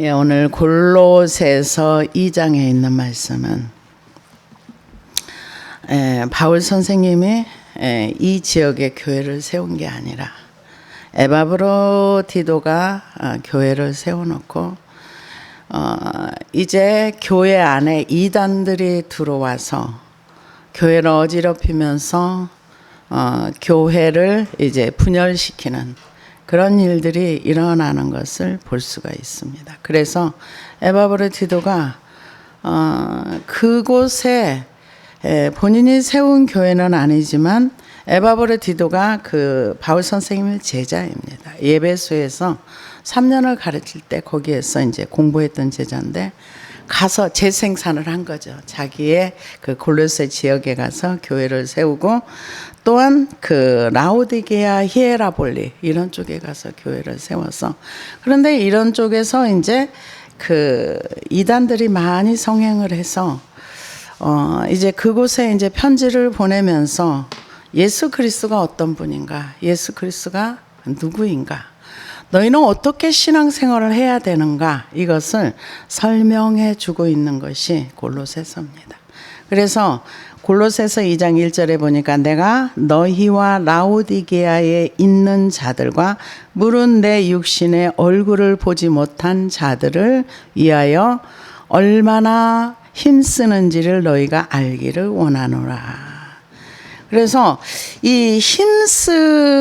예, 오늘 골로새서 2장에 있는 말씀은 바울 선생님이 이 지역에 교회를 세운 게 아니라 에바브로디도가 교회를 세워놓고 이제 교회 안에 이단들이 들어와서 교회를 어지럽히면서 교회를 이제 분열시키는 그런 일들이 일어나는 것을 볼 수가 있습니다. 그래서 에바브로디도가 그곳에 본인이 세운 교회는 아니지만 에바브로디도가 그 바울 선생님의 제자입니다. 예배소에서 3년을 가르칠 때 거기에서 이제 공부했던 제자인데 가서 재생산을 한 거죠. 자기의 그 골로새 지역에 가서 교회를 세우고 또한 그 라오디게아, 히에라볼리 이런 쪽에 가서 교회를 세워서 그런데 이런 쪽에서 이제 그 이단들이 많이 성행을 해서 이제 그곳에 이제 편지를 보내면서 예수 그리스도가 어떤 분인가, 예수 그리스도가 누구인가, 너희는 어떻게 신앙생활을 해야 되는가 이것을 설명해 주고 있는 것이 골로새서입니다. 그래서 골로새서 2장 1절에 보니까 내가 너희와 라오디게아에 있는 자들과 물은 내 육신의 얼굴을 보지 못한 자들을 위하여 얼마나 힘쓰는지를 너희가 알기를 원하노라. 그래서 이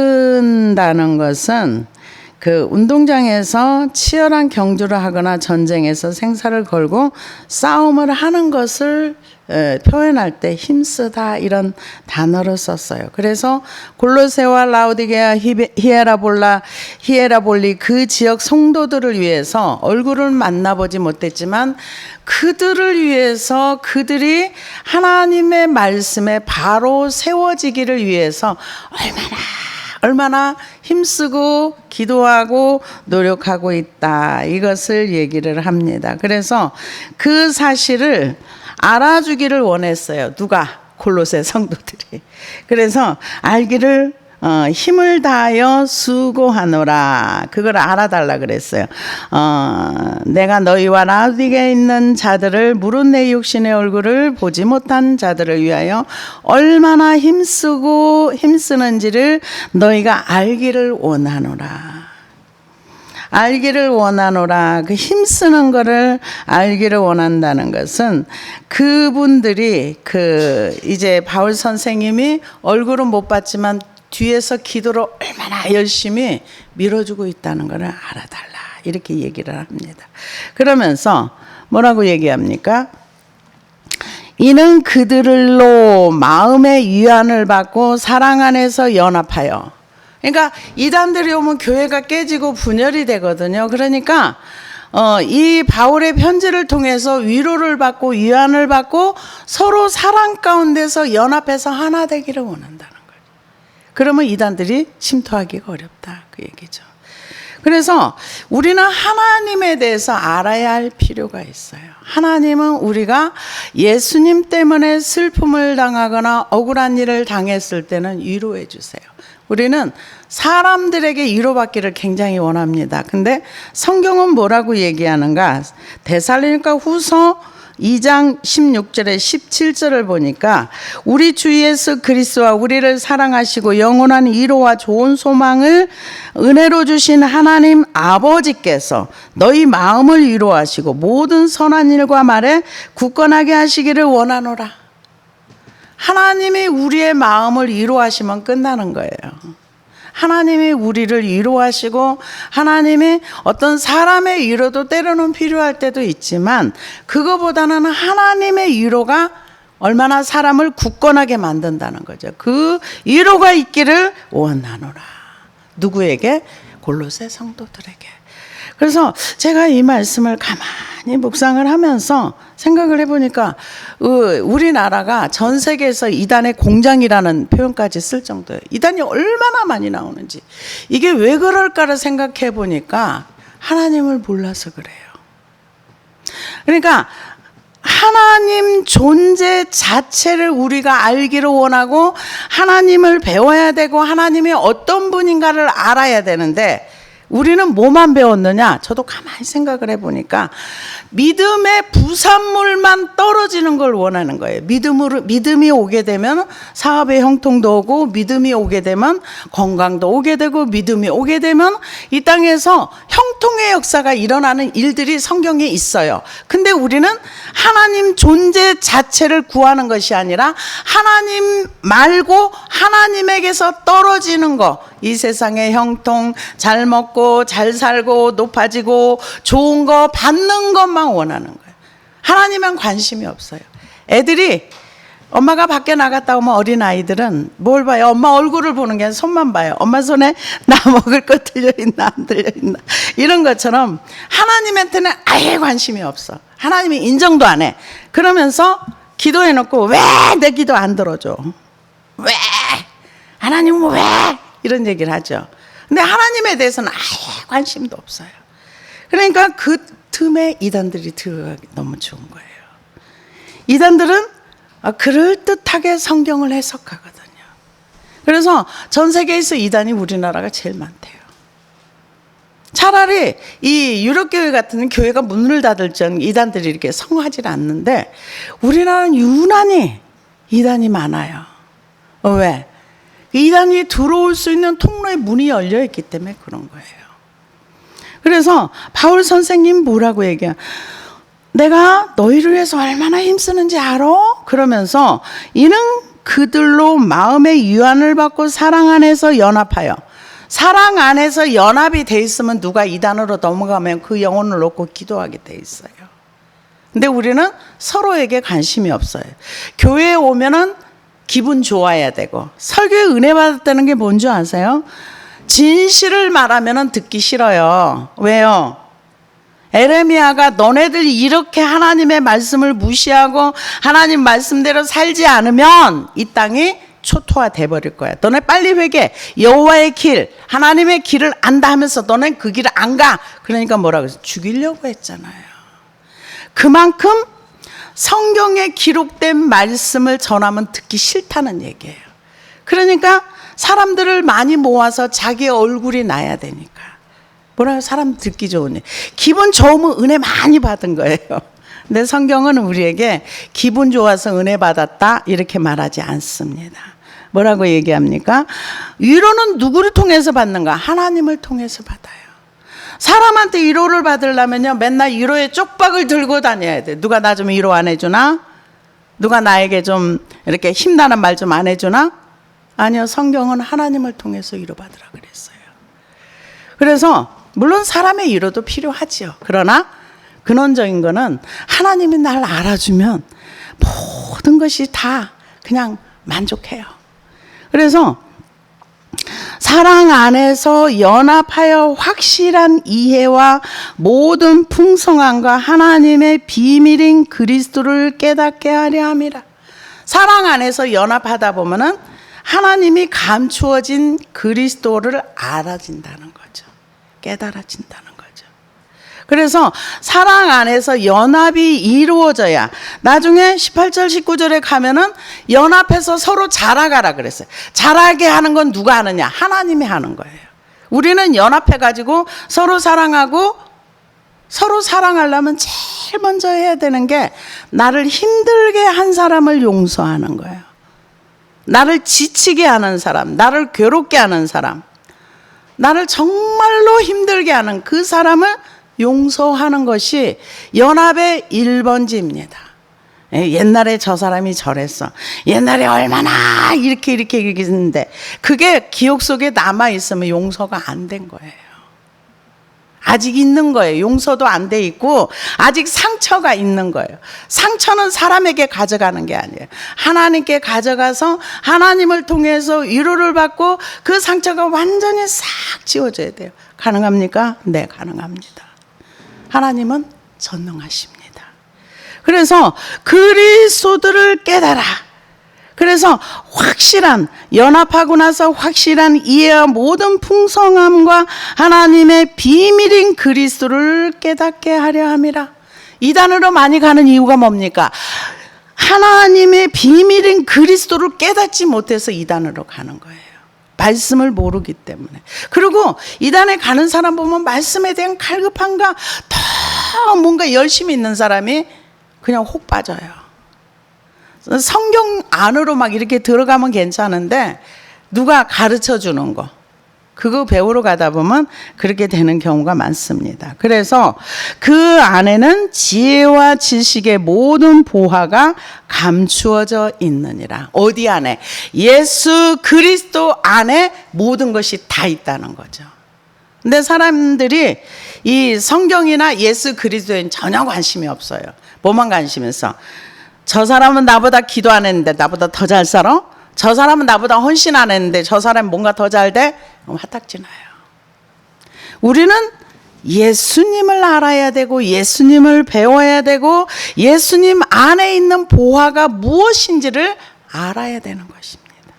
힘쓴다는 것은 그 운동장에서 치열한 경주를 하거나 전쟁에서 생사를 걸고 싸움을 하는 것을 표현할 때 힘쓰다 이런 단어를 썼어요. 그래서 골로새와 라오디게아, 히에라볼리 그 지역 성도들을 위해서 얼굴을 만나보지 못했지만 그들을 위해서 그들이 하나님의 말씀에 바로 세워지기를 위해서 얼마나 힘쓰고 기도하고 노력하고 있다 이것을 얘기를 합니다. 그래서 그 사실을 알아주기를 원했어요. 누가? 골로새 성도들이. 그래서 알기를 힘을 다하여 수고하노라. 그걸 알아달라 그랬어요. 내가 너희와 라오디게아에 있는 자들을 물은 내 육신의 얼굴을 보지 못한 자들을 위하여 얼마나 힘쓰는지를 너희가 알기를 원하노라. 알기를 원하노라. 그 힘쓰는 거를 알기를 원한다는 것은 그분들이 이제 바울 선생님이 얼굴은 못 봤지만 뒤에서 기도를 얼마나 열심히 밀어주고 있다는 것을 알아달라. 이렇게 얘기를 합니다. 그러면서 뭐라고 얘기합니까? 이는 그들로 마음의 위안을 받고 사랑 안에서 연합하여. 그러니까 이단들이 오면 교회가 깨지고 분열이 되거든요. 그러니까 이 바울의 편지를 통해서 위로를 받고 위안을 받고 서로 사랑 가운데서 연합해서 하나 되기를 원한다는 거예요. 그러면 이단들이 침투하기가 어렵다 그 얘기죠. 그래서 우리는 하나님에 대해서 알아야 할 필요가 있어요. 하나님은 우리가 예수님 때문에 슬픔을 당하거나 억울한 일을 당했을 때는 위로해 주세요. 우리는 사람들에게 위로받기를 굉장히 원합니다. 근데 성경은 뭐라고 얘기하는가? 데살로니가 후서 2장 16절에 17절을 보니까 우리 주 예수 그리스도와 우리를 사랑하시고 영원한 위로와 좋은 소망을 은혜로 주신 하나님 아버지께서 너희 마음을 위로하시고 모든 선한 일과 말에 굳건하게 하시기를 원하노라. 하나님이 우리의 마음을 위로하시면 끝나는 거예요. 하나님이 우리를 위로하시고 하나님이 어떤 사람의 위로도 때로는 필요할 때도 있지만 그거보다는 하나님의 위로가 얼마나 사람을 굳건하게 만든다는 거죠. 그 위로가 있기를 원하노라. 누구에게? 골로새 성도들에게. 그래서 제가 이 말씀을 가만히 묵상을 하면서 생각을 해보니까 우리나라가 전 세계에서 이단의 공장이라는 표현까지 쓸 정도예요. 이단이 얼마나 많이 나오는지. 이게 왜 그럴까를 생각해 보니까 하나님을 몰라서 그래요. 그러니까 하나님 존재 자체를 우리가 알기를 원하고 하나님을 배워야 되고 하나님이 어떤 분인가를 알아야 되는데 우리는 뭐만 배웠느냐? 저도 가만히 생각을 해보니까 믿음의 부산물만 떨어지는 걸 원하는 거예요. 믿음이 오게 되면 사업의 형통도 오고, 믿음이 오게 되면 건강도 오게 되고, 믿음이 오게 되면 이 땅에서 형통의 역사가 일어나는 일들이 성경에 있어요. 근데 우리는 하나님 존재 자체를 구하는 것이 아니라 하나님 말고 하나님에게서 떨어지는 거, 이 세상의 형통, 잘 먹고 잘 살고 높아지고 좋은 거 받는 것만 원하는 거예요. 하나님은 관심이 없어요. 애들이 엄마가 밖에 나갔다 오면 어린아이들은 뭘 봐요? 엄마 얼굴을 보는 게 아니라 손만 봐요. 엄마 손에 나 먹을 거 들려있나 안 들려있나, 이런 것처럼 하나님한테는 아예 관심이 없어. 하나님이 인정도 안 해. 그러면서 기도해놓고 왜 내 기도 안 들어줘? 왜? 하나님은 왜? 이런 얘기를 하죠. 근데 하나님에 대해서는 아예 관심도 없어요. 그러니까 그 틈에 이단들이 들어가기 너무 좋은 거예요. 이단들은 그럴듯하게 성경을 해석하거든요. 그래서 전 세계에서 이단이 우리나라가 제일 많대요. 차라리 이 유럽교회 같은 교회가 문을 닫을 정 이단들이 이렇게 성하지 않는데, 우리나라는 유난히 이단이 많아요. 왜? 이단이 들어올 수 있는 통로의 문이 열려 있기 때문에 그런 거예요. 그래서 바울 선생님 뭐라고 얘기해요? 내가 너희를 위해서 얼마나 힘쓰는지 알아? 그러면서 이는 그들로 마음의 유한을 받고 사랑 안에서 연합하여, 사랑 안에서 연합이 돼 있으면 누가 이단으로 넘어가면 그 영혼을 놓고 기도하게 돼 있어요. 근데 우리는 서로에게 관심이 없어요. 교회에 오면은 기분 좋아야 되고, 설교에 은혜 받았다는 게 뭔지 아세요? 진실을 말하면 듣기 싫어요. 왜요? 에레미야가 너네들 이렇게 하나님의 말씀을 무시하고 하나님 말씀대로 살지 않으면 이 땅이 초토화 돼버릴 거야. 너네 빨리 회개. 여호와의 길, 하나님의 길을 안다 하면서 너네 그 길을 안 가. 그러니까 뭐라고 했어요? 죽이려고 했잖아요. 그만큼 성경에 기록된 말씀을 전하면 듣기 싫다는 얘기예요. 그러니까 사람들을 많이 모아서 자기의 얼굴이 나야 되니까. 뭐라고? 사람 듣기 좋은 일. 기분 좋으면 은혜 많이 받은 거예요. 근데 성경은 우리에게 기분 좋아서 은혜 받았다 이렇게 말하지 않습니다. 뭐라고 얘기합니까? 위로는 누구를 통해서 받는가? 하나님을 통해서 받아요. 사람한테 위로를 받으려면요, 맨날 위로의 쪽박을 들고 다녀야 돼. 누가 나 좀 위로 안 해주나? 누가 나에게 좀 이렇게 힘나는 말 좀 안 해주나? 아니요, 성경은 하나님을 통해서 위로받으라 그랬어요. 그래서 물론 사람의 위로도 필요하지요. 그러나 근원적인 거는 하나님이 날 알아주면 모든 것이 다 그냥 만족해요. 그래서 사랑 안에서 연합하여 확실한 이해와 모든 풍성함과 하나님의 비밀인 그리스도를 깨닫게 하려 함이라. 사랑 안에서 연합하다 보면은 하나님이 감추어진 그리스도를 알아진다는 거죠. 깨달아진다는 거죠. 그래서 사랑 안에서 연합이 이루어져야, 나중에 18절 19절에 가면은 연합해서 서로 자라가라 그랬어요. 자라게 하는 건 누가 하느냐? 하나님이 하는 거예요. 우리는 연합해가지고 서로 사랑하고, 서로 사랑하려면 제일 먼저 해야 되는 게 나를 힘들게 한 사람을 용서하는 거예요. 나를 지치게 하는 사람, 나를 괴롭게 하는 사람, 나를 정말로 힘들게 하는 그 사람을 용서하는 것이 연합의 1번지입니다. 옛날에 저 사람이 저랬어. 옛날에 얼마나 이렇게 했는데 그게 기억 속에 남아있으면 용서가 안 된 거예요. 아직 있는 거예요. 용서도 안 돼 있고 아직 상처가 있는 거예요. 상처는 사람에게 가져가는 게 아니에요. 하나님께 가져가서 하나님을 통해서 위로를 받고 그 상처가 완전히 싹 지워져야 돼요. 가능합니까? 네, 가능합니다. 하나님은 전능하십니다. 그래서 그리스도를 깨달아. 그래서 확실한, 연합하고 나서 확실한 이해와 모든 풍성함과 하나님의 비밀인 그리스도를 깨닫게 하려 함이라. 이단으로 많이 가는 이유가 뭡니까? 하나님의 비밀인 그리스도를 깨닫지 못해서 이단으로 가는 거예요. 말씀을 모르기 때문에. 그리고 이단에 가는 사람 보면 말씀에 대한 갈급함과 더 뭔가 열심히 있는 사람이 그냥 혹 빠져요. 성경 안으로 막 이렇게 들어가면 괜찮은데 누가 가르쳐 주는 거 그거 배우러 가다 보면 그렇게 되는 경우가 많습니다. 그래서 그 안에는 지혜와 지식의 모든 보화가 감추어져 있느니라. 어디 안에? 예수 그리스도 안에 모든 것이 다 있다는 거죠. 근데 사람들이 이 성경이나 예수 그리스도에는 전혀 관심이 없어요. 뭐만 관심이 있어? 저 사람은 나보다 기도 안 했는데 나보다 더 잘 살아? 저 사람은 나보다 헌신 안 했는데 저 사람은 뭔가 더 잘 돼? 화딱지 나요. 우리는 예수님을 알아야 되고 예수님을 배워야 되고 예수님 안에 있는 보화가 무엇인지를 알아야 되는 것입니다.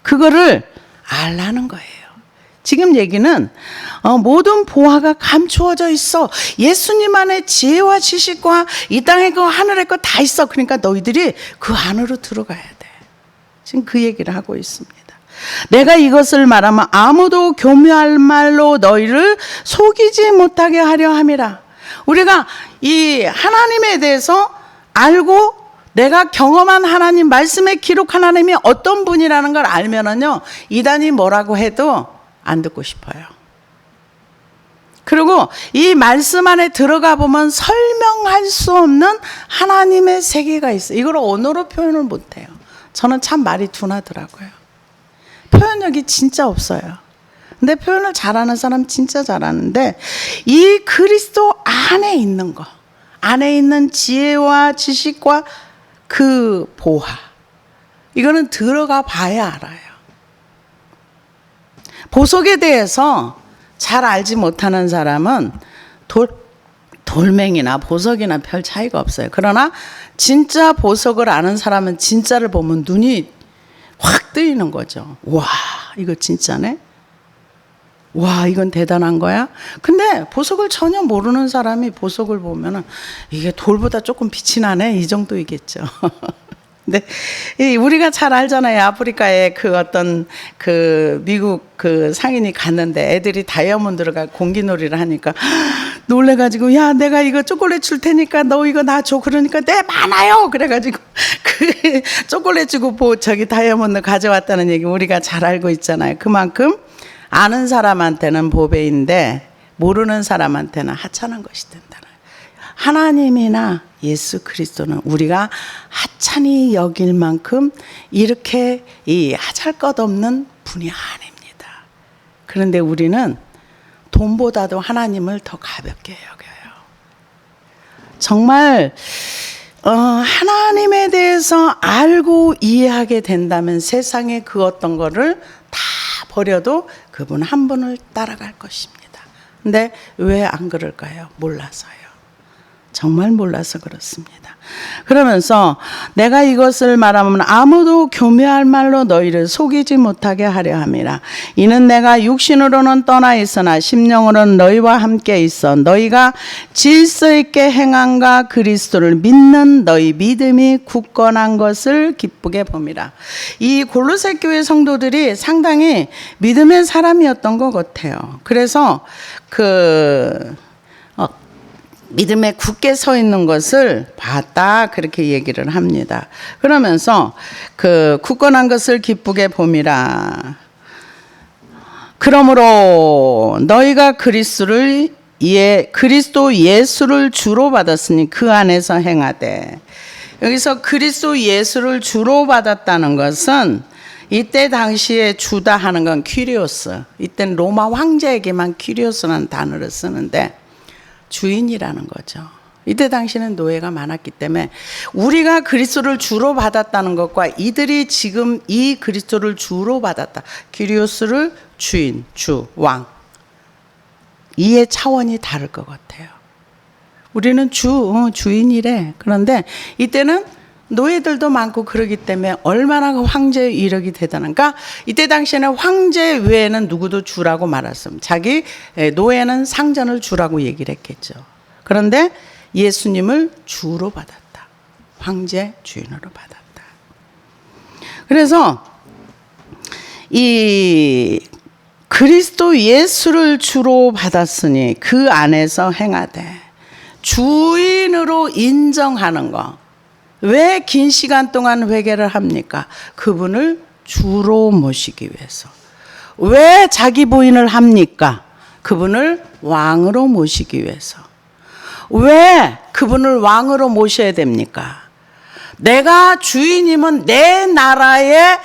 그거를 알라는 거예요. 지금 얘기는 모든 보화가 감추어져 있어. 예수님 안에 지혜와 지식과 이 땅에 그 하늘에 거 다 있어. 그러니까 너희들이 그 안으로 들어가야 돼. 지금 그 얘기를 하고 있습니다. 내가 이것을 말하면 아무도 교묘할 말로 너희를 속이지 못하게 하려 함이라. 우리가 이 하나님에 대해서 알고 내가 경험한 하나님, 말씀에 기록한 하나님이 어떤 분이라는 걸 알면은요, 이단이 뭐라고 해도 안 듣고 싶어요. 그리고 이 말씀 안에 들어가 보면 설명할 수 없는 하나님의 세계가 있어요. 이걸 언어로 표현을 못해요. 저는 참 말이 둔하더라고요. 표현력이 진짜 없어요. 근데 표현을 잘하는 사람 진짜 잘하는데 이 그리스도 안에 있는 거, 안에 있는 지혜와 지식과 그 보화, 이거는 들어가 봐야 알아요. 보석에 대해서 잘 알지 못하는 사람은 돌멩이나 보석이나 별 차이가 없어요. 그러나 진짜 보석을 아는 사람은 진짜를 보면 눈이 확 뜨이는 거죠. 와, 이거 진짜네? 와, 이건 대단한 거야? 근데 보석을 전혀 모르는 사람이 보석을 보면은 이게 돌보다 조금 빛이 나네? 이 정도이겠죠. 근데 우리가 잘 알잖아요. 아프리카에 그 어떤 그 미국 그 상인이 갔는데 애들이 다이아몬드를 공기놀이를 하니까 놀래가지고, 야, 내가 이거 초콜릿 줄 테니까 너 이거 나 줘. 그러니까 네, 많아요. 그래가지고 그 초콜릿 주고 저기 다이아몬드 가져왔다는 얘기 우리가 잘 알고 있잖아요. 그만큼 아는 사람한테는 보배인데 모르는 사람한테는 하찮은 것이 된다는. 하나님이나 예수 그리스도는 우리가 하찮이 여길 만큼 이렇게 이 하잘것없는 분이 아닙니다. 그런데 우리는 돈보다도 하나님을 더 가볍게 여겨요. 정말 하나님에 대해서 알고 이해하게 된다면 세상의 그 어떤 거를 다 버려도 그분 한 분을 따라갈 것입니다. 근데 왜 안 그럴까요? 몰라서요. 정말 몰라서 그렇습니다. 그러면서 내가 이것을 말하면 아무도 교묘할 말로 너희를 속이지 못하게 하려 함이라. 이는 내가 육신으로는 떠나 있으나 심령으로는 너희와 함께 있어 너희가 질서 있게 행함과 그리스도를 믿는 너희 믿음이 굳건한 것을 기쁘게 봄이라. 이 골로새 교회 성도들이 상당히 믿음의 사람이었던 것 같아요. 그래서 믿음에 굳게 서 있는 것을 봤다, 그렇게 얘기를 합니다. 그러면서 그 굳건한 것을 기쁘게 봄이라. 그러므로 너희가 그리스도 예수를 주로 받았으니 그 안에서 행하되. 여기서 그리스도 예수를 주로 받았다는 것은 이때 당시에 주다 하는 건 퀴리오스. 이때는 로마 황제에게만 퀴리오스라는 단어를 쓰는데 주인이라는 거죠. 이때 당시는 노예가 많았기 때문에 우리가 그리스도를 주로 받았다는 것과 이들이 지금 이 그리스도를 주로 받았다. 퀴리오스를 주인, 주, 왕. 이해 차원이 다를 것 같아요. 우리는 주인이래. 그런데 이때는 노예들도 많고 그러기 때문에 얼마나 그 황제의 이력이 대단한가. 이때 당시에는 황제 외에는 누구도 주라고 말했습니다. 자기 노예는 상전을 주라고 얘기를 했겠죠. 그런데 예수님을 주로 받았다. 황제 주인으로 받았다. 그래서 이 그리스도 예수를 주로 받았으니 그 안에서 행하되 주인으로 인정하는 거. 왜 긴 시간 동안 회개를 합니까? 그분을 주로 모시기 위해서. 왜 자기 부인을 합니까? 그분을 왕으로 모시기 위해서. 왜 그분을 왕으로 모셔야 됩니까? 내가 주인이면 내 나라의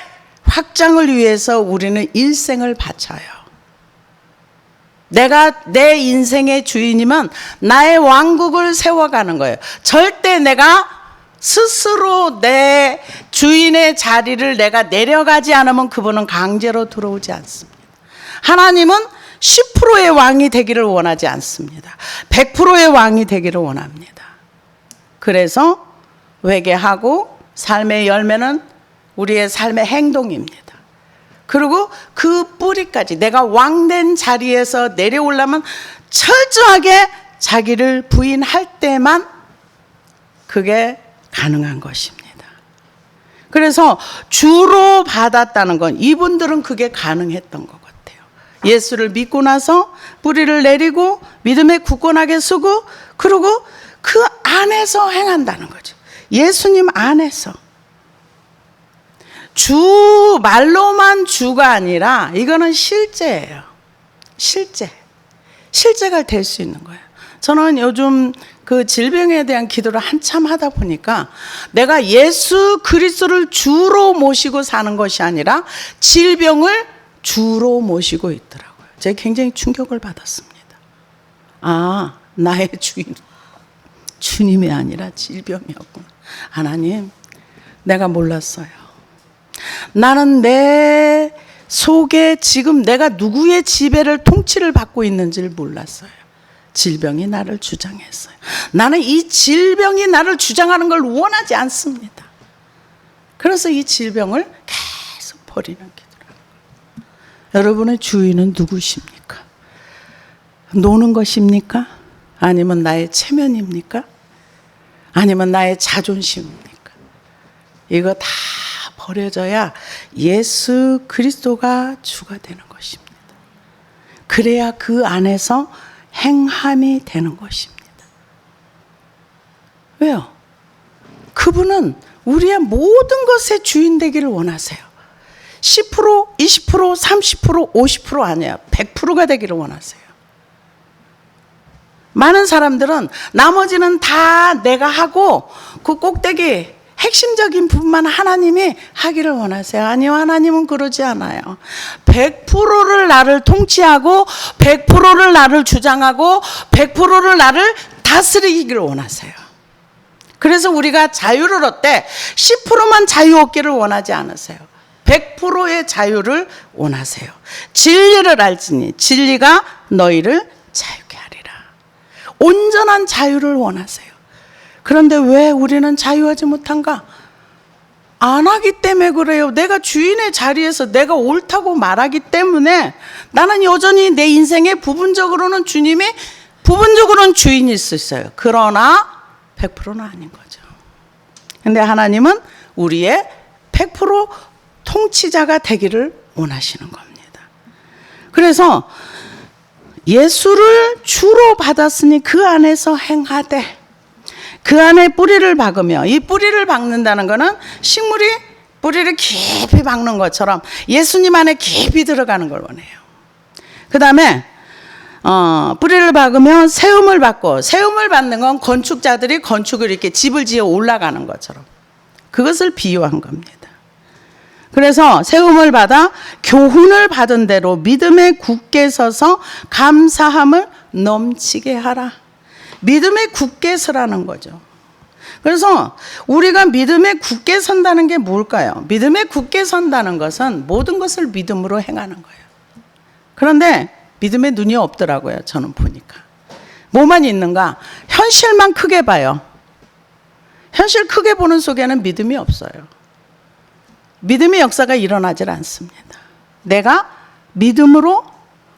확장을 위해서 우리는 일생을 바쳐요. 내가 내 인생의 주인이면 나의 왕국을 세워가는 거예요. 절대 내가 스스로 내 주인의 자리를 내가 내려가지 않으면 그분은 강제로 들어오지 않습니다. 하나님은 10%의 왕이 되기를 원하지 않습니다. 100%의 왕이 되기를 원합니다. 그래서 회개하고 삶의 열매는 우리의 삶의 행동입니다. 그리고 그 뿌리까지 내가 왕된 자리에서 내려오려면 철저하게 자기를 부인할 때만 그게 가능한 것입니다. 그래서 주로 받았다는 건 이분들은 그게 가능했던 것 같아요. 예수를 믿고 나서 뿌리를 내리고 믿음에 굳건하게 서고 그리고 그 안에서 행한다는 거죠. 예수님 안에서. 주, 말로만 주가 아니라 이거는 실제예요. 실제가 될 수 있는 거예요. 저는 요즘 그 질병에 대한 기도를 한참 하다 보니까 내가 예수 그리스도를 주로 모시고 사는 것이 아니라 질병을 주로 모시고 있더라고요. 제가 굉장히 충격을 받았습니다. 아, 나의 주인, 주님이 아니라 질병이었구나. 하나님, 내가 몰랐어요. 나는 내 속에 지금 내가 누구의 지배를 통치를 받고 있는지를 몰랐어요. 질병이 나를 주장했어요. 나는 이 질병이 나를 주장하는 걸 원하지 않습니다. 그래서 이 질병을 계속 버리는 기도라는 거예요. 여러분의 주인은 누구십니까? 노는 것입니까? 아니면 나의 체면입니까? 아니면 나의 자존심입니까? 이거 다 버려져야 예수 그리스도가 주가 되는 것입니다. 그래야 그 안에서 행함이 되는 것입니다. 왜요? 그분은 우리의 모든 것의 주인 되기를 원하세요. 10%, 20%, 30%, 50% 아니에요. 100%가 되기를 원하세요. 많은 사람들은 나머지는 다 내가 하고 그 꼭대기 핵심적인 부분만 하나님이 하기를 원하세요. 아니요, 하나님은 그러지 않아요. 100%를 나를 통치하고 100%를 나를 주장하고 100%를 나를 다스리기를 원하세요. 그래서 우리가 자유를 얻되 10%만 자유 얻기를 원하지 않으세요. 100%의 자유를 원하세요. 진리를 알지니 진리가 너희를 자유케 하리라. 온전한 자유를 원하세요. 그런데 왜 우리는 자유하지 못한가? 안 하기 때문에 그래요. 내가 주인의 자리에서 내가 옳다고 말하기 때문에 나는 여전히 내 인생에 부분적으로는 주님이 부분적으로는 주인일 수 있어요. 그러나 100%는 아닌 거죠. 근데 하나님은 우리의 100% 통치자가 되기를 원하시는 겁니다. 그래서 예수를 주로 받았으니 그 안에서 행하되 그 안에 뿌리를 박으며, 이 뿌리를 박는다는 것은 식물이 뿌리를 깊이 박는 것처럼 예수님 안에 깊이 들어가는 걸 원해요. 그 다음에 뿌리를 박으며 세움을 받고, 세움을 받는 건 건축자들이 건축을 이렇게 집을 지어 올라가는 것처럼 그것을 비유한 겁니다. 그래서 세움을 받아 교훈을 받은 대로 믿음에 굳게 서서 감사함을 넘치게 하라. 믿음에 굳게 서라는 거죠. 그래서 우리가 믿음에 굳게 선다는 게 뭘까요? 믿음에 굳게 선다는 것은 모든 것을 믿음으로 행하는 거예요. 그런데 믿음에 눈이 없더라고요. 저는 보니까. 뭐만 있는가? 현실만 크게 봐요. 현실 크게 보는 속에는 믿음이 없어요. 믿음의 역사가 일어나질 않습니다. 내가 믿음으로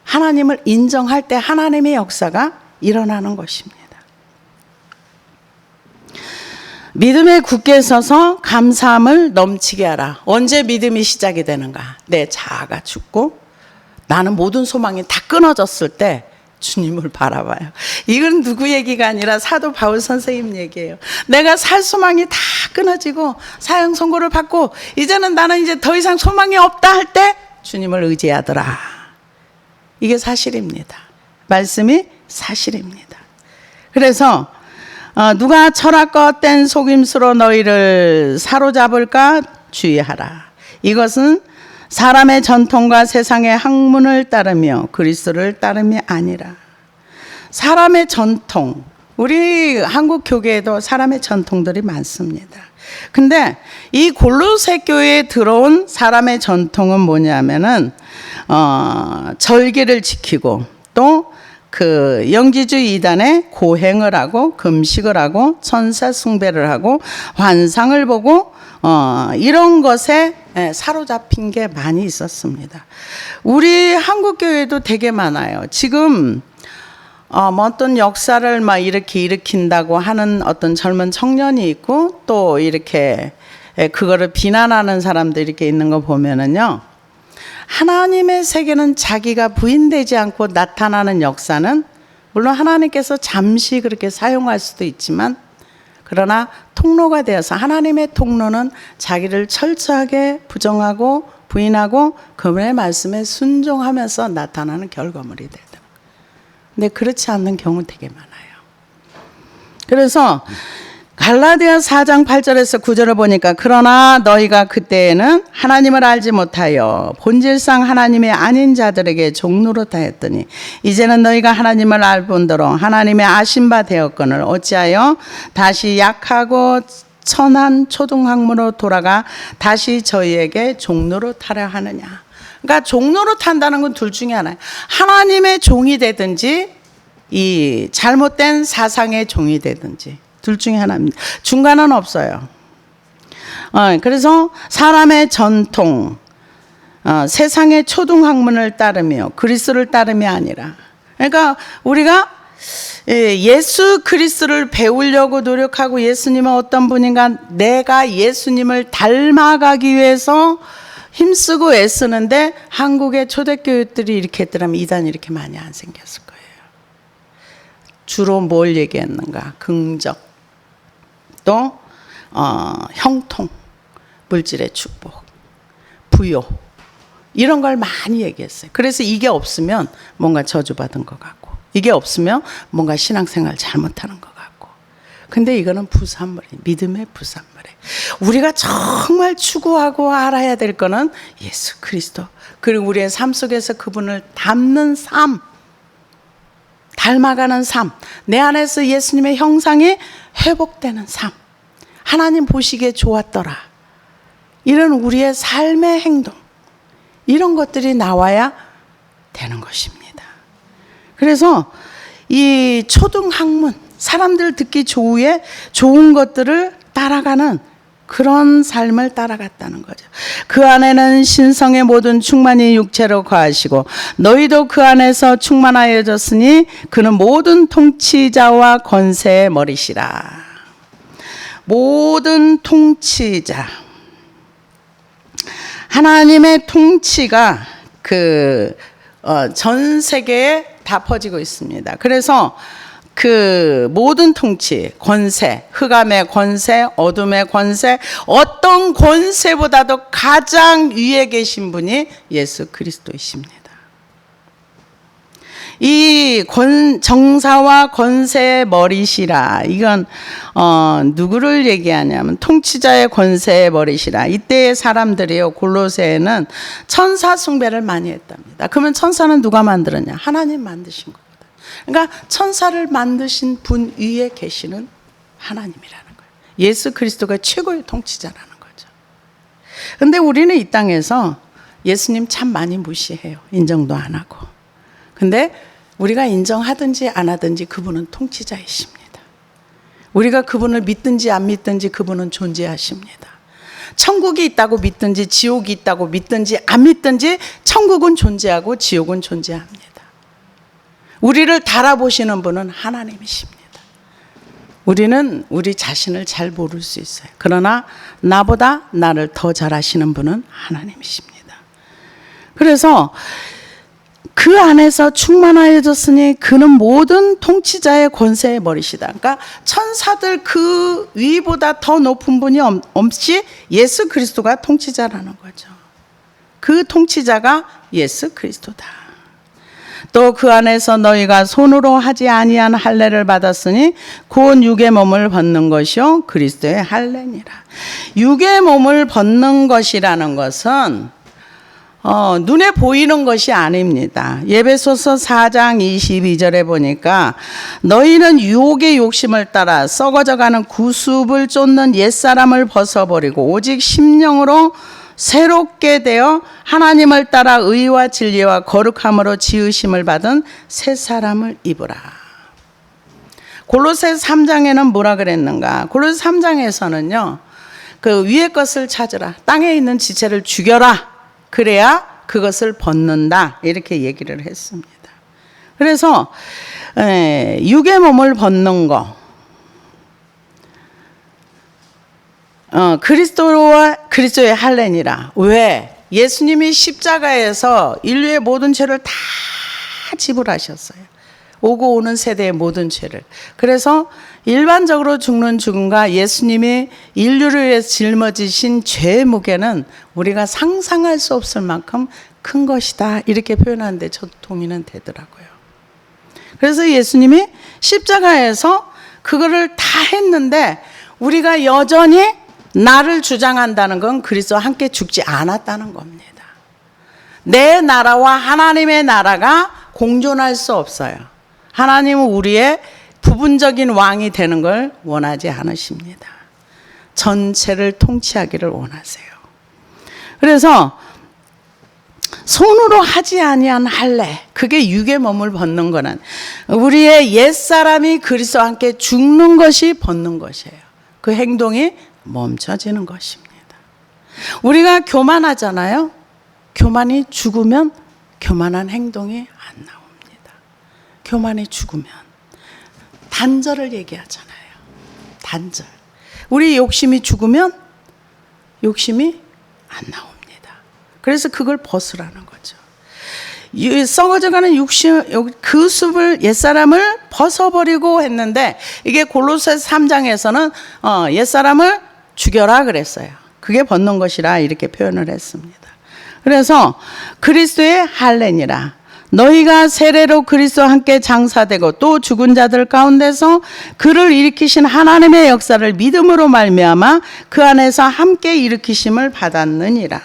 하나님을 인정할 때 하나님의 역사가 일어나는 것입니다. 믿음에 굳게 서서 감사함을 넘치게 하라. 언제 믿음이 시작이 되는가? 내 자아가 죽고 나는 모든 소망이 다 끊어졌을 때 주님을 바라봐요. 이건 누구 얘기가 아니라 사도 바울 선생님 얘기예요. 내가 살 소망이 다 끊어지고 사형 선고를 받고 이제는 나는 이제 더 이상 소망이 없다 할 때 주님을 의지하더라. 이게 사실입니다. 말씀이 사실입니다. 그래서 누가 철학과 헛된 속임수로 너희를 사로잡을까 주의하라. 이것은 사람의 전통과 세상의 학문을 따르며 그리스도를 따름이 아니라. 사람의 전통, 우리 한국 교계에도 사람의 전통들이 많습니다. 근데 이 골로새 교회에 들어온 사람의 전통은 뭐냐면은 절기를 지키고 또 그 영지주의 이단에 고행을 하고 금식을 하고 천사 숭배를 하고 환상을 보고 이런 것에 사로잡힌 게 많이 있었습니다. 우리 한국 교회도 되게 많아요. 지금 뭐 어떤 역사를 막 이렇게 일으킨다고 하는 어떤 젊은 청년이 있고 또 이렇게 그거를 비난하는 사람들이 이렇게 있는 거 보면은요. 하나님의 세계는 자기가 부인되지 않고 나타나는 역사는 물론 하나님께서 잠시 그렇게 사용할 수도 있지만 그러나 통로가 되어서 하나님의 통로는 자기를 철저하게 부정하고 부인하고 그분의 말씀에 순종하면서 나타나는 결과물이 되더라고요. 근데 그렇지 않는 경우 되게 많아요. 그래서 갈라디아 4장 8절에서 9절을 보니까 그러나 너희가 그때에는 하나님을 알지 못하여 본질상 하나님이 아닌 자들에게 종노릇하였더니 이제는 너희가 하나님을 알본대로 하나님의 아신 바 되었거늘 어찌하여 다시 약하고 천한 초등학문으로 돌아가 다시 저희에게 종노릇하려 하느냐. 그러니까 종노릇한다는 건 둘 중에 하나예요. 하나님의 종이 되든지 이 잘못된 사상의 종이 되든지 둘 중에 하나입니다. 중간은 없어요. 그래서 사람의 전통, 세상의 초등학문을 따르며 그리스도를 따름이 아니라 그러니까 우리가 예수 그리스도를 배우려고 노력하고 예수님은 어떤 분인가 내가 예수님을 닮아가기 위해서 힘쓰고 애쓰는데 한국의 초대교육들이 이렇게 했더라면 이단이 이렇게 많이 안 생겼을 거예요. 주로 뭘 얘기했는가? 긍정, 또 형통, 물질의 축복, 부요 이런 걸 많이 얘기했어요. 그래서 이게 없으면 뭔가 저주받은 것 같고 이게 없으면 뭔가 신앙생활 잘못하는 것 같고 근데 이거는 부산물이에요. 믿음의 부산물이에요. 우리가 정말 추구하고 알아야 될 거는 예수 그리스도 그리고 우리의 삶 속에서 그분을 닮는 삶 닮아가는 삶, 내 안에서 예수님의 형상이 회복되는 삶, 하나님 보시기에 좋았더라. 이런 우리의 삶의 행동, 이런 것들이 나와야 되는 것입니다. 그래서 이 초등학문, 사람들 듣기 좋은 것들을 따라가는 그런 삶을 따라갔다는 거죠. 그 안에는 신성의 모든 충만이 육체로 거하시고 너희도 그 안에서 충만하여졌으니 그는 모든 통치자와 권세의 머리시라. 모든 통치자. 하나님의 통치가 전 세계에 다 퍼지고 있습니다. 그래서 그 모든 통치, 권세, 흑암의 권세, 어둠의 권세, 어떤 권세보다도 가장 위에 계신 분이 예수 그리스도이십니다. 이 정사와 권세의 머리시라. 이건 누구를 얘기하냐면 통치자의 권세의 머리시라. 이때의 사람들이요 골로새에는 천사 숭배를 많이 했답니다. 그러면 천사는 누가 만들었냐? 하나님 만드신 거예요. 그러니까 천사를 만드신 분 위에 계시는 하나님이라는 거예요. 예수 그리스도가 최고의 통치자라는 거죠. 그런데 우리는 이 땅에서 예수님 참 많이 무시해요. 인정도 안 하고. 근데 우리가 인정하든지 안 하든지 그분은 통치자이십니다. 우리가 그분을 믿든지 안 믿든지 그분은 존재하십니다. 천국이 있다고 믿든지 지옥이 있다고 믿든지 안 믿든지 천국은 존재하고 지옥은 존재합니다. 우리를 달아보시는 분은 하나님이십니다. 우리는 우리 자신을 잘 모를 수 있어요. 그러나 나보다 나를 더 잘 아시는 분은 하나님이십니다. 그래서 그 안에서 충만하여졌으니 그는 모든 통치자의 권세의 머리시다. 그러니까 천사들 그 위보다 더 높은 분이 없이 예수 그리스도가 통치자라는 거죠. 그 통치자가 예수 그리스도다. 또 그 안에서 너희가 손으로 하지 아니한 할례를 받았으니 곧 육의 몸을 벗는 것이요 그리스도의 할례니라. 육의 몸을 벗는 것이라는 것은 눈에 보이는 것이 아닙니다. 에베소서 4장 22절에 보니까 너희는 유혹의 욕심을 따라 썩어져가는 구습을 쫓는 옛사람을 벗어버리고 오직 심령으로 새롭게 되어 하나님을 따라 의와 진리와 거룩함으로 지으심을 받은 새 사람을 입으라. 골로새 3장에는 뭐라 그랬는가? 골로새 3장에서는요. 그 위의 것을 찾으라. 땅에 있는 지체를 죽여라. 그래야 그것을 벗는다. 이렇게 얘기를 했습니다. 그래서 육의 몸을 벗는 거. 그리스도와 그리스도의 할례니라. 왜? 예수님이 십자가에서 인류의 모든 죄를 다 지불하셨어요. 오고 오는 세대의 모든 죄를. 그래서 일반적으로 죽는 죽음과 예수님이 인류를 위해서 짊어지신 죄의 무게는 우리가 상상할 수 없을 만큼 큰 것이다. 이렇게 표현하는데 저도 동의는 되더라고요. 그래서 예수님이 십자가에서 그거를 다 했는데 우리가 여전히 나를 주장한다는 건 그리스도와 함께 죽지 않았다는 겁니다. 내 나라와 하나님의 나라가 공존할 수 없어요. 하나님은 우리의 부분적인 왕이 되는 걸 원하지 않으십니다. 전체를 통치하기를 원하세요. 그래서 손으로 하지 아니한 할례, 그게 육의 몸을 벗는 거는 우리의 옛사람이 그리스도와 함께 죽는 것이 벗는 것이에요. 그 행동이 멈춰지는 것입니다. 우리가 교만하잖아요. 교만이 죽으면 교만한 행동이 안 나옵니다. 교만이 죽으면 단절을 얘기하잖아요. 단절. 우리 욕심이 죽으면 욕심이 안 나옵니다. 그래서 그걸 벗으라는 거죠. 썩어져가는 육신, 그 숲을 옛사람을 벗어버리고 했는데 이게 골로새 3장에서는 옛사람을 죽여라 그랬어요. 그게 벗는 것이라 이렇게 표현을 했습니다. 그래서 그리스도의 할례니라. 너희가 세례로 그리스도와 함께 장사되고 또 죽은 자들 가운데서 그를 일으키신 하나님의 역사를 믿음으로 말미암아 그 안에서 함께 일으키심을 받았느니라.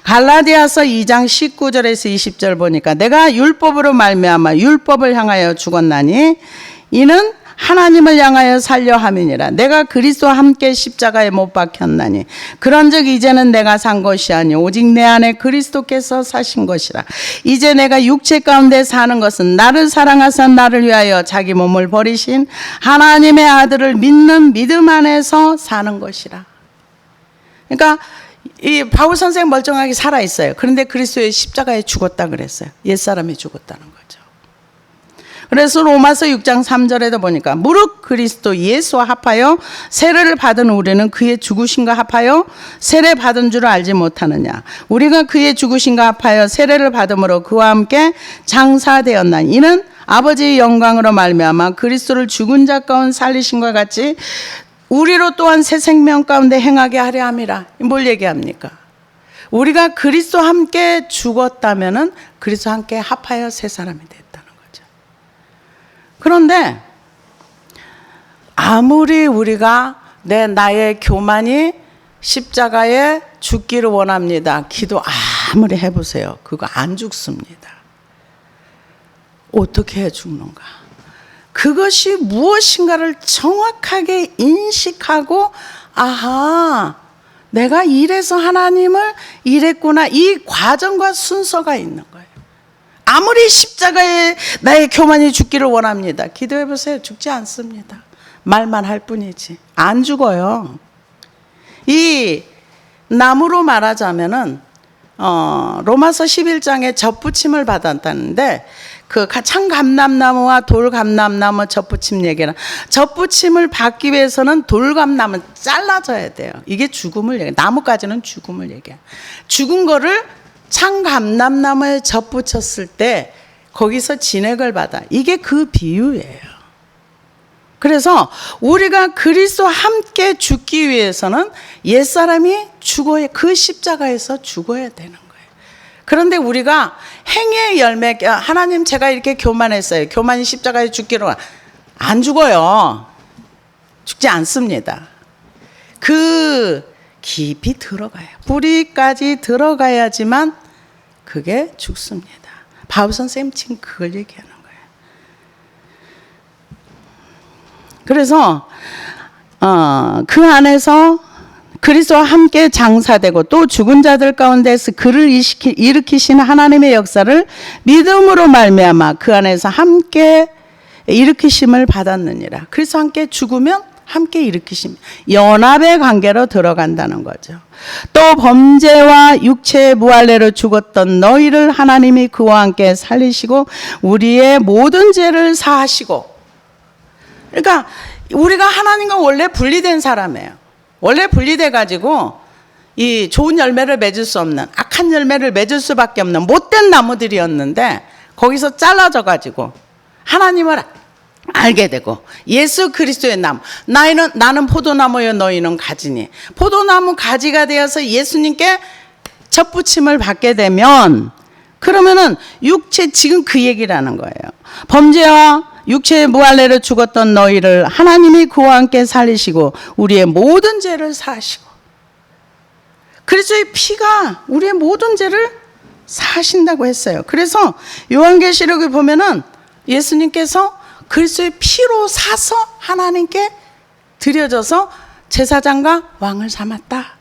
갈라디아서 2장 19절에서 20절 보니까 내가 율법으로 말미암아 율법을 향하여 죽었나니 이는 하나님을 향하여 살려 함이니라. 내가 그리스도와 함께 십자가에 못 박혔나니 그런즉 이제는 내가 산 것이 아니 오직 내 안에 그리스도께서 사신 것이라. 이제 내가 육체 가운데 사는 것은 나를 사랑하사 나를 위하여 자기 몸을 버리신 하나님의 아들을 믿는 믿음 안에서 사는 것이라. 그러니까 이 바울 선생 멀쩡하게 살아 있어요. 그런데 그리스도의 십자가에 죽었다 그랬어요. 옛사람이 죽었다는 거죠. 그래서 로마서 6장 3절에도 보니까 무릇 그리스도 예수와 합하여 세례를 받은 우리는 그의 죽으심과 합하여 세례 받은 줄 알지 못하느냐. 우리가 그의 죽으심과 합하여 세례를 받음으로 그와 함께 장사되었나니 이는 아버지의 영광으로 말미암아 그리스도를 죽은 자 가운데 살리신과 같이 우리로 또한 새 생명 가운데 행하게 하려 함이라. 뭘 얘기합니까? 우리가 그리스도와 함께 죽었다면은 그리스도와 함께 합하여 새 사람이 됐다는 거죠. 그런데 아무리 우리가 나의 교만이 십자가에 죽기를 원합니다. 기도 아무리 해보세요. 그거 안 죽습니다. 어떻게 해 죽는가? 그것이 무엇인가를 정확하게 인식하고 아하 내가 이래서 하나님을 이랬구나 이 과정과 순서가 있는 거예요. 아무리 십자가에 나의 교만이 죽기를 원합니다. 기도해 보세요. 죽지 않습니다. 말만 할 뿐이지 안 죽어요. 이 나무로 말하자면은 로마서 11장에 젖붙임을 받았다는데 그 참감람나무와 돌감람나무 젖붙임 얘기는, 젖붙임을 받기 위해서는 돌감나무는 잘라져야 돼요. 이게 죽음을 얘기해요. 나무까지는 죽음을 얘기해요. 죽은 거를 참감람나무에 젖붙였을 때 거기서 진액을 받아. 이게 그 비유예요. 그래서 우리가 그리스도와 함께 죽기 위해서는 옛사람이 죽어야, 그 십자가에서 죽어야 되는 거예요. 그런데 우리가 행위의 열매, 하나님 제가 이렇게 교만했어요. 교만이 십자가에 죽기로, 안 죽어요. 죽지 않습니다. 그 깊이 들어가요. 뿌리까지 들어가야지만 그게 죽습니다. 바울 선생님 지금 그걸 얘기하는 거예요. 그래서 그 안에서 그리스도와 함께 장사되고 또 죽은 자들 가운데서 그를 일으키시는 하나님의 역사를 믿음으로 말미암아 그 안에서 함께 일으키심을 받았느니라. 그래서 함께 죽으면 함께 일으키심, 연합의 관계로 들어간다는 거죠. 또 범죄와 육체의 무할례로 죽었던 너희를 하나님이 그와 함께 살리시고 우리의 모든 죄를 사하시고. 그러니까 우리가 하나님과 원래 분리된 사람이에요. 원래 분리돼 가지고 이 좋은 열매를 맺을 수 없는, 악한 열매를 맺을 수밖에 없는 못된 나무들이었는데 거기서 잘라져 가지고 하나님을 알게 되고 예수 그리스도의 나무, 나는 포도나무여 너희는 가지니, 포도나무 가지가 되어서 예수님께 젖붙임을 받게 되면, 그러면은 육체, 지금 그 얘기라는 거예요. 범죄와 육체의 무할례로 죽었던 너희를 하나님이 그와 함께 살리시고 우리의 모든 죄를 사하시고. 그리스도의 피가 우리의 모든 죄를 사하신다고 했어요. 그래서 요한계시록을 보면은 예수님께서 그리스도의 피로 사서 하나님께 드려져서 제사장과 왕을 삼았다.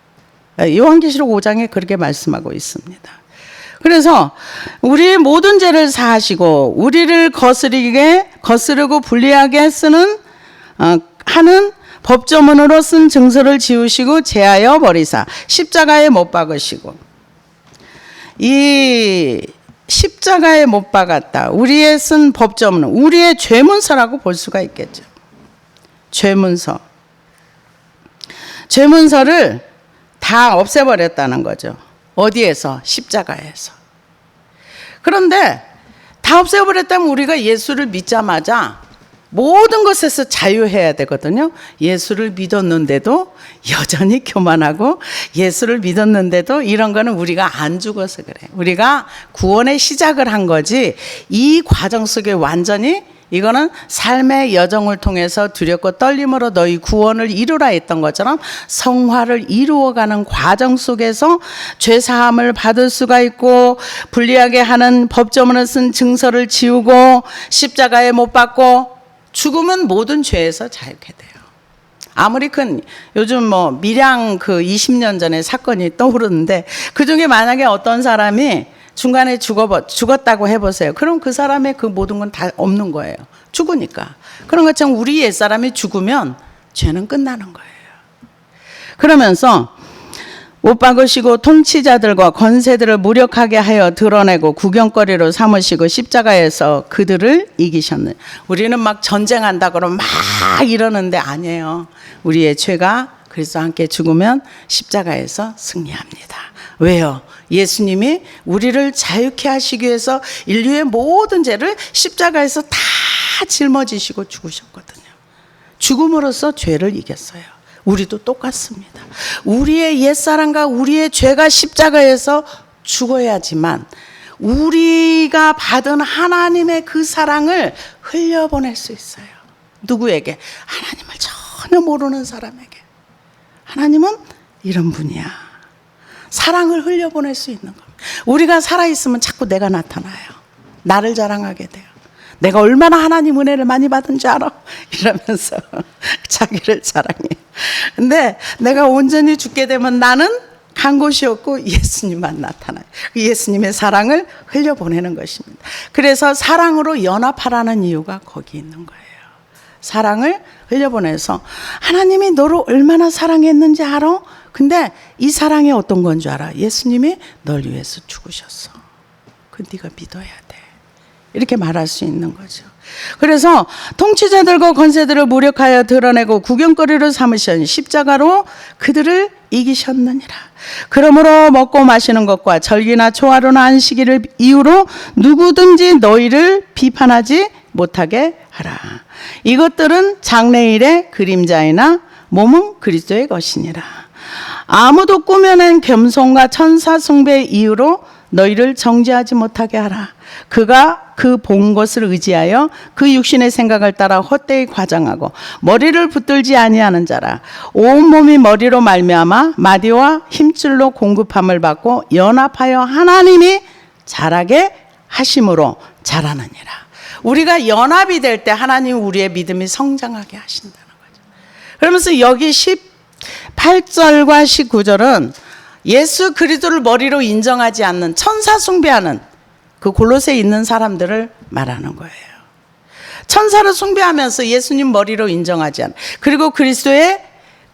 요한계시록 5장에 그렇게 말씀하고 있습니다. 그래서 우리의 모든 죄를 사하시고 우리를 거스르고 불리하게 하는 법조문으로 쓴 증서를 지우시고 제하여 버리사 십자가에 못 박으시고. 이 십자가에 못 박았다. 우리의 쓴 법조문은 우리의 죄문서라고 볼 수가 있겠죠. 죄문서를 다 없애버렸다는 거죠. 어디에서? 십자가에서. 그런데 다 없애버렸다면 우리가 예수를 믿자마자 모든 것에서 자유해야 되거든요. 예수를 믿었는데도 여전히 교만하고, 예수를 믿었는데도 이런 거는 우리가 안 죽어서 그래. 우리가 구원의 시작을 한 거지, 이 과정 속에 완전히 이거는 삶의 여정을 통해서 두렵고 떨림으로 너희 구원을 이루라 했던 것처럼 성화를 이루어가는 과정 속에서 죄사함을 받을 수가 있고, 불리하게 하는 법조문을 쓴 증서를 지우고 십자가에 못 박고 죽으면 모든 죄에서 자유케 돼요. 아무리 큰, 요즘 밀양 그 20년 전에 사건이 떠오르는데 그 중에 만약에 어떤 사람이 중간에 죽었다고 해보세요. 그럼 그 사람의 그 모든 건 다 없는 거예요. 죽으니까. 그런 것처럼 우리 옛사람이 죽으면 죄는 끝나는 거예요. 그러면서 못 박으시고 통치자들과 권세들을 무력하게 하여 드러내고 구경거리로 삼으시고 십자가에서 그들을 이기셨네. 우리는 막 전쟁한다 그러면 막 이러는데 아니에요. 우리의 죄가 그리스도와 함께 죽으면 십자가에서 승리합니다. 왜요? 예수님이 우리를 자유케 하시기 위해서 인류의 모든 죄를 십자가에서 다 짊어지시고 죽으셨거든요. 죽음으로써 죄를 이겼어요. 우리도 똑같습니다. 우리의 옛사람과 우리의 죄가 십자가에서 죽어야지만 우리가 받은 하나님의 그 사랑을 흘려보낼 수 있어요. 누구에게? 하나님을 전혀 모르는 사람에게. 하나님은 이런 분이야. 사랑을 흘려보낼 수 있는 겁니다. 우리가 살아있으면 자꾸 내가 나타나요. 나를 자랑하게 돼요. 내가 얼마나 하나님 은혜를 많이 받은 줄 알아? 이러면서 자기를 자랑해. 근데 내가 온전히 죽게 되면 나는 간 곳이 없고 예수님만 나타나요. 예수님의 사랑을 흘려보내는 것입니다. 그래서 사랑으로 연합하라는 이유가 거기 있는 거예요. 사랑을 흘려보내서 하나님이 너를 얼마나 사랑했는지 알아? 근데 이 사랑이 어떤 건 줄 알아? 예수님이 널 위해서 죽으셨어. 그 네가 믿어야 돼. 이렇게 말할 수 있는 거죠. 그래서 통치자들과 권세들을 무력하여 드러내고 구경거리로 삼으신 십자가로 그들을 이기셨느니라. 그러므로 먹고 마시는 것과 절기나 초하루나 안식일을 이유로 누구든지 너희를 비판하지 못하게 하라. 이것들은 장래일의 그림자이나 몸은 그리스도의 것이니라. 아무도 꾸며낸 겸손과 천사 숭배의 이유로 너희를 정죄하지 못하게 하라. 그가 그 본 것을 의지하여 그 육신의 생각을 따라 헛되이 과장하고 머리를 붙들지 아니하는 자라. 온 몸이 머리로 말미암아 마디와 힘줄로 공급함을 받고 연합하여 하나님이 자라게 하심으로 자라느니라. 우리가 연합이 될 때 하나님 우리의 믿음이 성장하게 하신다는 거죠. 그러면서 여기 18절과 19절은 예수 그리스도를 머리로 인정하지 않는 천사 숭배하는 그 골로새에 있는 사람들을 말하는 거예요. 천사를 숭배하면서 예수님 머리로 인정하지 않는, 그리고 그리스도의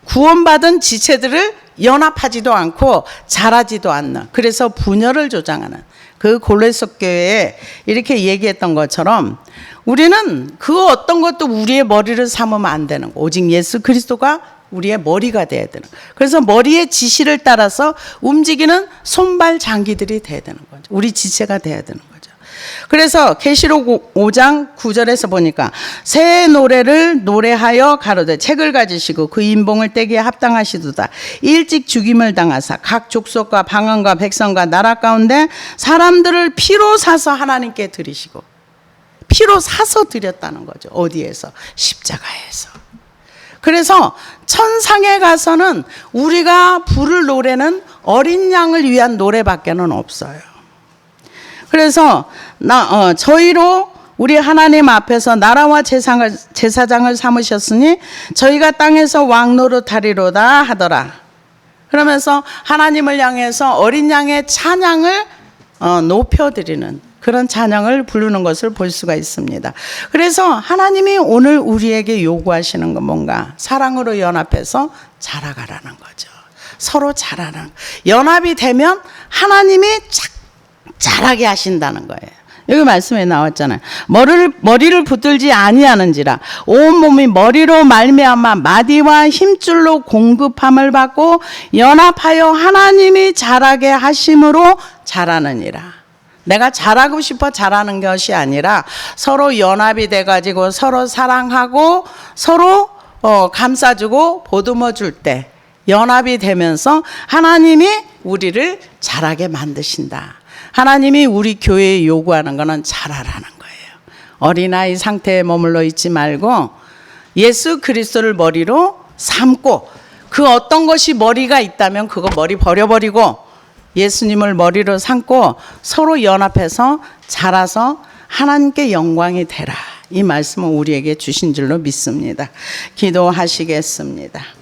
구원받은 지체들을 연합하지도 않고 자라지도 않는, 그래서 분열을 조장하는 그 골로새 교회에 이렇게 얘기했던 것처럼 우리는 그 어떤 것도 우리의 머리를 삼으면 안 되는 거. 오직 예수 그리스도가 우리의 머리가 돼야 되는. 그래서 머리의 지시를 따라서 움직이는 손발 장기들이 돼야 되는 거죠. 우리 지체가 돼야 되는 거죠. 그래서 계시록 5장 9절에서 보니까 새 노래를 노래하여 가로되 책을 가지시고 그 인봉을 떼기에 합당하시도다. 일찍 죽임을 당하사 각 족속과 방언과 백성과 나라 가운데 사람들을 피로 사서 하나님께 드리시고, 피로 사서 드렸다는 거죠. 어디에서? 십자가에서. 그래서 천상에 가서는 우리가 부를 노래는 어린 양을 위한 노래밖에는 없어요. 그래서 저희로 우리 하나님 앞에서 나라와 제사장을 삼으셨으니 저희가 땅에서 왕 노릇하리로다 하더라. 그러면서 하나님을 향해서 어린 양의 찬양을 높여드리는 그런 찬양을 부르는 것을 볼 수가 있습니다. 그래서 하나님이 오늘 우리에게 요구하시는 건 뭔가? 사랑으로 연합해서 자라가라는 거죠. 서로 자라는. 연합이 되면 하나님이 자라게 하신다는 거예요. 여기 말씀에 나왔잖아요. 머리를 붙들지 아니하는지라 온 몸이 머리로 말미암아 마디와 힘줄로 공급함을 받고 연합하여 하나님이 자라게 하심으로 자라느니라. 내가 잘하고 싶어 잘하는 것이 아니라 서로 연합이 돼가지고 서로 사랑하고 서로 감싸주고 보듬어 줄 때 연합이 되면서 하나님이 우리를 자라게 만드신다. 하나님이 우리 교회에 요구하는 것은 자라라는 거예요. 어린아이 상태에 머물러 있지 말고 예수 그리스도를 머리로 삼고, 그 어떤 것이 머리가 있다면 그거 머리 버려버리고 예수님을 머리로 삼고 서로 연합해서 자라서 하나님께 영광이 되라. 이 말씀을 우리에게 주신 줄로 믿습니다. 기도하시겠습니다.